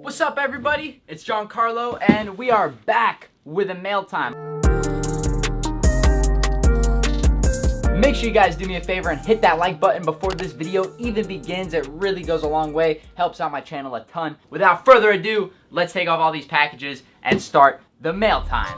What's up, everybody? It's Giancarlo, and we are back with a mail time. Make sure you guys do me a favor and hit that like button before this video even begins. It really goes a long way, helps out my channel a ton. Without further ado, let's take off all these packages and start the mail time.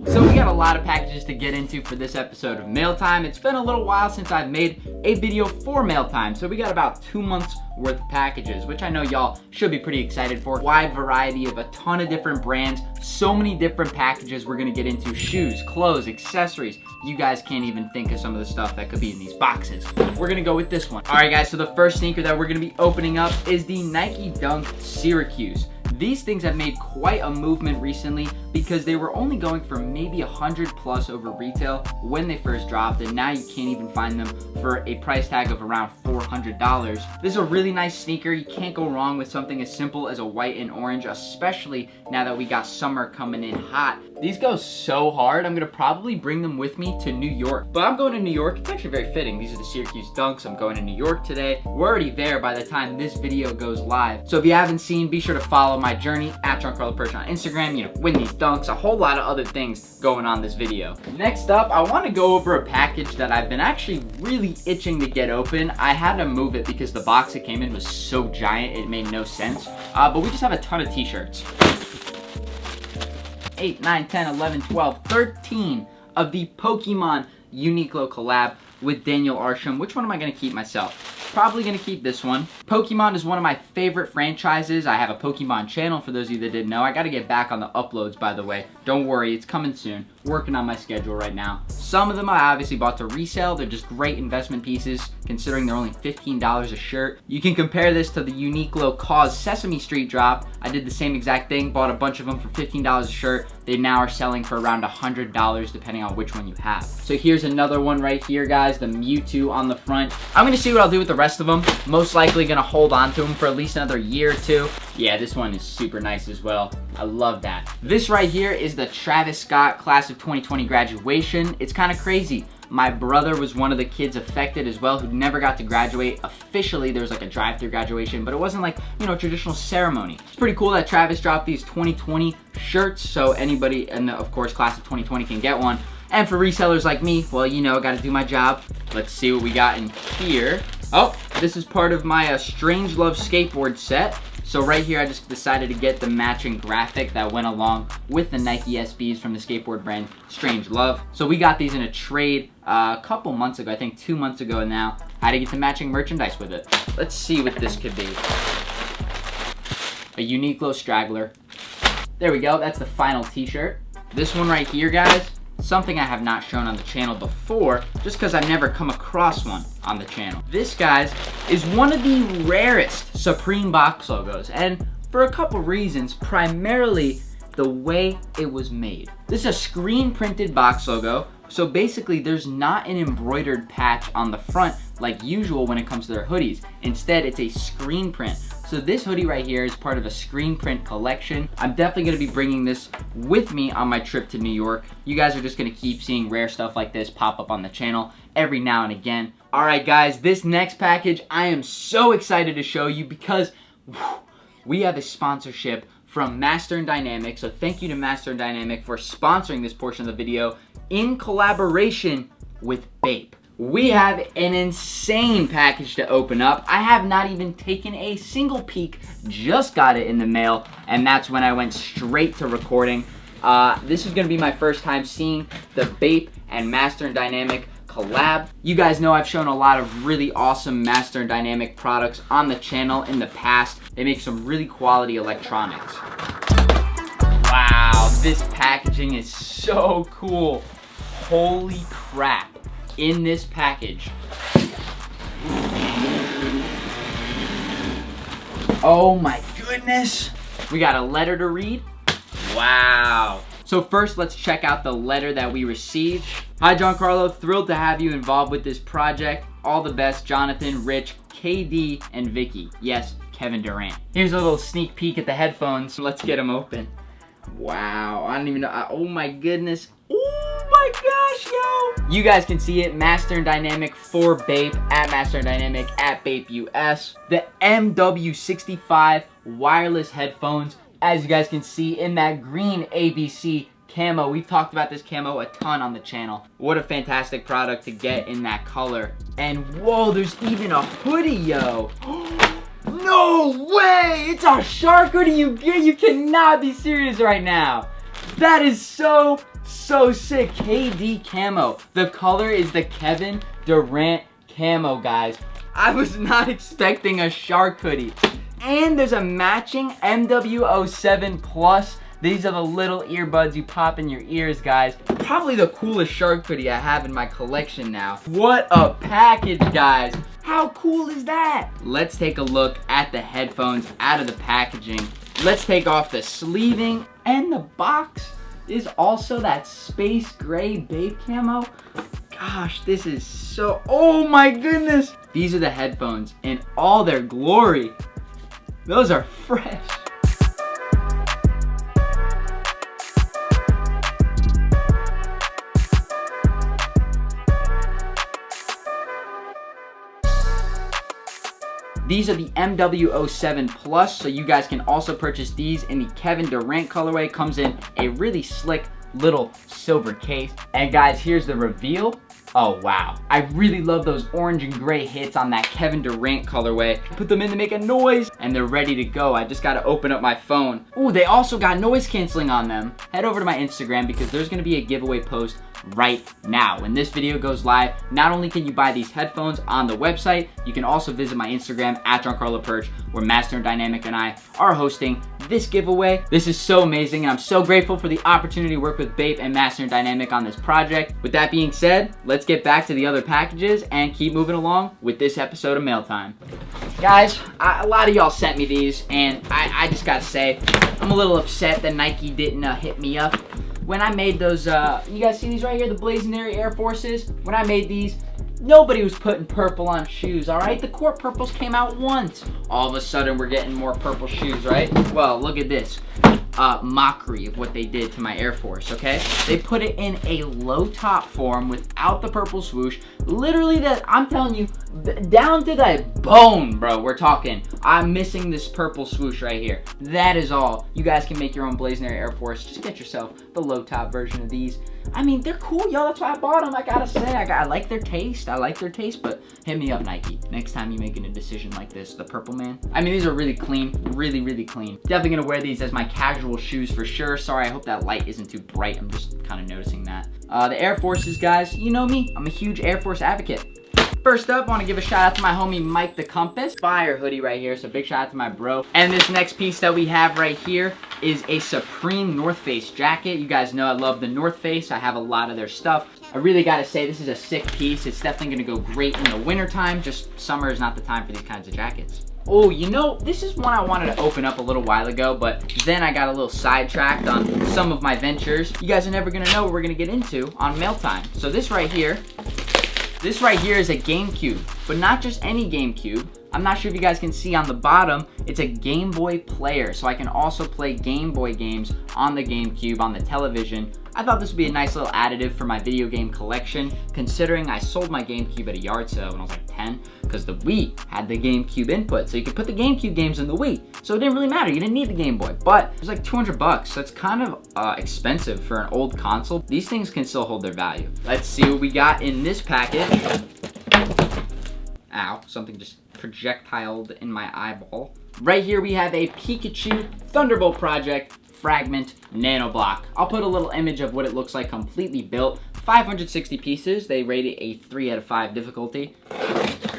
So we got a lot of packages to get into for this episode of Mail Time. It's been a little while since I've made a video for Mail Time, so we got about 2 months worth of packages, which I know y'all should be pretty excited for. Wide variety of a ton of different brands, so many different packages we're gonna get into. Shoes, clothes, accessories. You guys can't even think of some of the stuff that could be in these boxes. We're gonna go with this one. All right, guys, so the first sneaker that we're gonna be opening up is the Nike Dunk Syracuse. These things have made quite a movement recently because they were only going for maybe 100 plus over retail when they first dropped, and now you can't even find them for a price tag of around $400. This is a really nice sneaker. You can't go wrong with something as simple as a white and orange, especially now that we got summer coming in hot. These go so hard, I'm gonna probably bring them with me to New York. But I'm going to New York, it's actually very fitting. These are the Syracuse Dunks. I'm going to New York today. We're already there by the time this video goes live. So if you haven't seen, be sure to follow my journey at Giancarlo Perch on Instagram. You know, win these dunks, a whole lot of other things going on this video. Next up, I wanna go over a package that I've been actually really itching to get open. I had to move it because the box it came in was so giant, it made no sense. But we just have a ton of t-shirts. 8, 9, 10, 11, 12, 13 of the Pokemon Uniqlo collab with Daniel Arsham. Which one am I gonna keep myself? Probably gonna keep this one. Pokemon is one of my favorite franchises. I have a Pokemon channel for those of you that didn't know. I gotta get back on the uploads, by the way. Don't worry, it's coming soon. Working on my schedule right now. Some of them I obviously bought to resell. They're just great investment pieces considering they're only $15 a shirt. You can compare this to the Uniqlo Cause Sesame Street drop. I did the same exact thing, bought a bunch of them for $15 a shirt. They now are selling for around $100 depending on which one you have. So here's another one right here, guys, the Mewtwo on the front. I'm gonna see what I'll do with the rest of them. Most likely gonna hold on to them for at least another year or two. Yeah, this one is super nice as well. I love that. This right here is the Travis Scott Class of 2020 graduation. It's kind of crazy. My brother was one of the kids affected as well who never got to graduate officially. There was like a drive-through graduation, but it wasn't like, you know, a traditional ceremony. It's pretty cool that Travis dropped these 2020 shirts, so anybody in the, of course, Class of 2020 can get one. And for resellers like me, well, you know, gotta do my job. Let's see what we got in here. Oh, this is part of my Strange Love skateboard set. So right here, I just decided to get the matching graphic that went along with the Nike SBs from the skateboard brand Strange Love. So we got these in a trade a couple months ago, I think 2 months ago now. Had to get the matching merchandise with it. Let's see what this could be. A Uniqlo straggler. There we go, that's the final t-shirt. This one right here, guys, something I have not shown on the channel before, just because I've never come across one on the channel. This, guys, is one of the rarest Supreme box logos, and for a couple reasons, primarily the way it was made. This is a screen printed box logo, so basically there's not an embroidered patch on the front like usual when it comes to their hoodies. Instead, it's a screen print. So this hoodie right here is part of a screen print collection. I'm definitely gonna be bringing this with me on my trip to New York. You guys are just gonna keep seeing rare stuff like this pop up on the channel every now and again. All right, guys, this next package I am so excited to show you because we have a sponsorship from Master & Dynamic. So thank you to Master & Dynamic for sponsoring this portion of the video in collaboration with Bape. We have an insane package to open up. I have not even taken a single peek, just got it in the mail, and that's when I went straight to recording. This is gonna be my first time seeing the Bape and Master & Dynamic collab. You guys know I've shown a lot of really awesome Master & Dynamic products on the channel in the past. They make some really quality electronics. Wow, this packaging is so cool. Holy crap. In this package. Oh my goodness. We got a letter to read. Wow. So first, let's check out the letter that we received. Hi, Giancarlo. Thrilled to have you involved with this project. All the best, Jonathan, Rich, KD, and Vicky. Yes, Kevin Durant. Here's a little sneak peek at the headphones. Let's get them open. Wow, I don't even know. Oh my goodness. Oh my my gosh, yo. You guys can see it, Master and Dynamic for Bape, at Master and Dynamic, at Bape US. The MW65 wireless headphones, as you guys can see, in that green ABC camo. We've talked about this camo a ton on the channel. What a fantastic product to get in that color. And whoa, there's even a hoodie, yo. No way! It's a shark hoodie you cannot be serious right now. That is so sick. KD camo. The color is the Kevin Durant camo, guys. I was not expecting a shark hoodie. And there's a matching MW07 Plus. These are the little earbuds you pop in your ears, guys. Probably the coolest shark hoodie I have in my collection now. What a package, guys. How cool is that? Let's take a look at the headphones out of the packaging. Let's take off the sleeving, and the box is also that space gray Bape camo. Gosh, this is so, oh my goodness. These are the headphones in all their glory. Those are fresh. These are the MW07 Plus, so you guys can also purchase these in the Kevin Durant colorway. Comes in a really slick little silver case. And guys, here's the reveal. Oh wow, I really love those orange and gray hits on that Kevin Durant colorway. Put them in to make a noise and they're ready to go. I just gotta open up my phone. Ooh, they also got noise canceling on them. Head over to my Instagram because there's gonna be a giveaway post right now. When this video goes live, not only can you buy these headphones on the website, you can also visit my Instagram at JeanCarloPerch, where Master and Dynamic and I are hosting this giveaway. This is so amazing, and I'm so grateful for the opportunity to work with Bape and Master and Dynamic on this project. With that being said, let's get back to the other packages and keep moving along with this episode of Mail Time. Guys, a lot of y'all sent me these, and I just gotta say, I'm a little upset that Nike didn't hit me up. When I made those, you guys see these right here, the Blazendary Air Forces? When I made these, nobody was putting purple on shoes, all right? The court purples came out once. All of a sudden, we're getting more purple shoes, right? Well, look at this. Mockery of what they did to my Air Force, okay? They put it in a low top form without the purple swoosh. Literally, I'm telling you, down to the bone, bro. We're talking. I'm missing this purple swoosh right here. That is all. You guys can make your own Blazendary Air Force. Just get yourself the low top version of these. I mean, they're cool, y'all. That's why I bought them. I gotta say, I like their taste. I like their taste, but hit me up, Nike. Next time you're making a decision like this, the purple man. I mean, these are really clean, really clean. Definitely gonna wear these as my casual shoes for sure. Sorry, I hope that light isn't too bright. I'm just kind of noticing that. The Air Forces, guys, you know me. I'm a huge Air Force advocate. First up, I want to give a shout out to my homie Mike the Compass. Fire hoodie right here, so big shout out to my bro. And this next piece that we have right here is a Supreme North Face jacket. You guys know I love the North Face. I have a lot of their stuff. I really gotta say, this is a sick piece. It's definitely gonna go great in the winter time. Just summer is not the time for these kinds of jackets. Oh, you know, this is one I wanted to open up a little while ago, but then I got a little sidetracked on some of my ventures. You guys are never gonna know what we're gonna get into on Mail Time. So this right here is a GameCube, but not just any GameCube. I'm not sure if you guys can see on the bottom, it's a Game Boy player, so I can also play Game Boy games on the GameCube, on the television. I thought this would be a nice little additive for my video game collection, considering I sold my GameCube at a yard sale when I was like 10, because the Wii had the GameCube input, so you could put the GameCube games in the Wii. So it didn't really matter, you didn't need the Game Boy, but it was like 200 bucks, so it's kind of expensive for an old console. These things can still hold their value. Let's see what we got in this package. Ow, something just projectiled in my eyeball. Right here we have a Pikachu Thunderbolt Project Fragment Nano Block. I'll put a little image of what it looks like completely built. 560 pieces. They rate it a 3 out of 5 difficulty.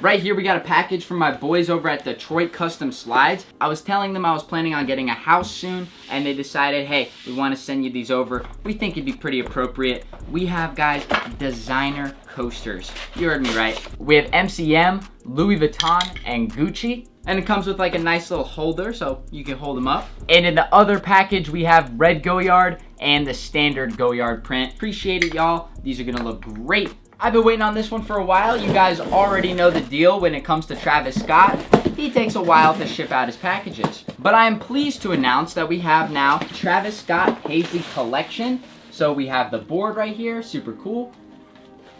Right here we got a package from my boys over at Detroit Custom Slides. I was telling them I was planning on getting a house soon, and they decided, hey, we want to send you these over. We think it'd be pretty appropriate. We have, guys, designer coasters. You heard me right. We have MCM, Louis Vuitton, and Gucci. And it comes with like a nice little holder so you can hold them up. And in the other package, we have red Goyard and the standard Goyard print. Appreciate it, y'all. These are gonna look great. I've been waiting on this one for a while. You guys already know the deal when it comes to Travis Scott. He takes a while to ship out his packages. But I am pleased to announce that we have now Travis Scott Paisley Collection So we have the board right here, super cool.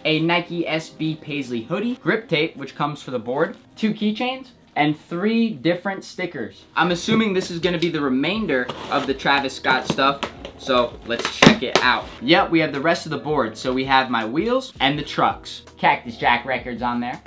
A Nike SB Paisley hoodie, grip tape, which comes for the board, 2 keychains, and 3 different stickers. I'm assuming this is gonna be the remainder of the Travis Scott stuff, so let's check it out. Yep, we have the rest of the board. So we have my wheels and the trucks. Cactus Jack records on there.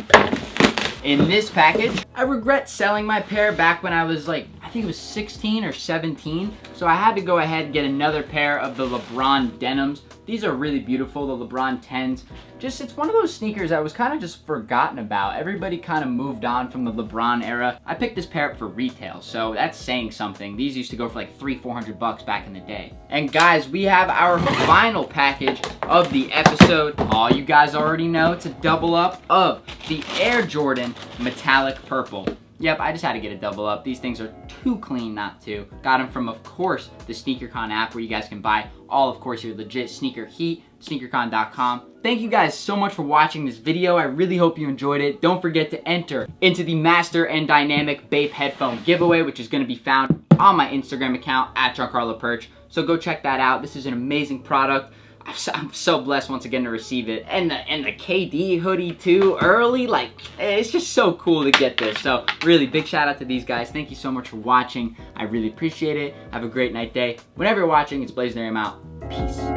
In this package, I regret selling my pair back when I was like, I think it was 16 or 17. So I had to go ahead and get another pair of the LeBron denims. These are really beautiful, the LeBron 10s. It's one of those sneakers that was kind of just forgotten about. Everybody kind of moved on from the LeBron era. I picked this pair up for retail, so that's saying something. These used to go for like $300-400 bucks back in the day. And guys, we have our final package of the episode. Oh, you guys already know it's a double up of the Air Jordan Metallic Purple. Yep, I just had to get a double up. These things are too clean not to. Got them from, of course, the SneakerCon app where you guys can buy all, of course, your legit sneaker heat, sneakercon.com. Thank you guys so much for watching this video. I really hope you enjoyed it. Don't forget to enter into the Master and Dynamic Bape headphone giveaway, which is going to be found on my Instagram account at JeanCarloPerch. So go check that out. This is an amazing product. I'm so blessed once again to receive it. And the KD hoodie too, early. Like, it's just so cool to get this. So really big shout out to these guys. Thank you so much for watching. I really appreciate it. Have a great night, day. Whenever you're watching, it's Blazendary. I'm out. Peace.